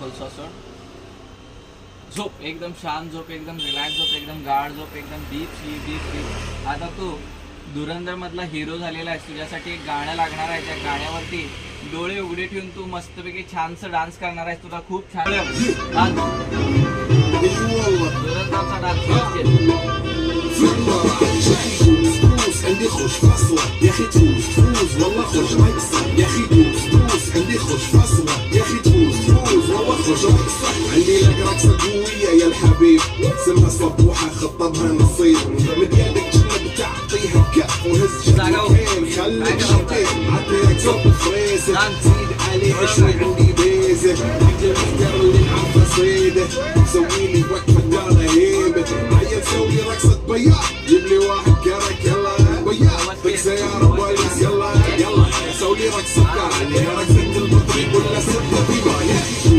फुल सॉसवर. झोप एकदम शांत झोप, एकदम रिलॅक्स झोप, एकदम गाढ झोप, एकदम डीप स्लीप. आता तू धुरंधर मधला हिरो झालेला आहेस. तुझ्यासाठी एक गाणं लागणार आहे. त्या गाण्यावरती डोळे उघडे ठेवून तू मस्तपैकी छानसं डान्स करणार आहेस. तुला खूप छान धुरंधरचा डान्स. عندي خوش فاصلة يا اخي تفوز والله خوش ميقصر يا اخي تفوز عندي خوش فاصلة يا اخي تفوز والله خوش ميقصر عندي لك رقصة قوية يا الحبيب سمها صبوحة خطبها نصير من يدك جنب تعطيها كف وهز شفتين خليك شفتين عطيك صوت فريسة زيد عليه شوي عندي بيزة عندي المحتر اللي نعرفه صيده سوي لي وقفة دارة هيبة عيل سوي رقصة بياض جيب لي واحد كرك يلا بياض بك سيارة بوليس يلا يلا سوي لي رقصة عليها رقصة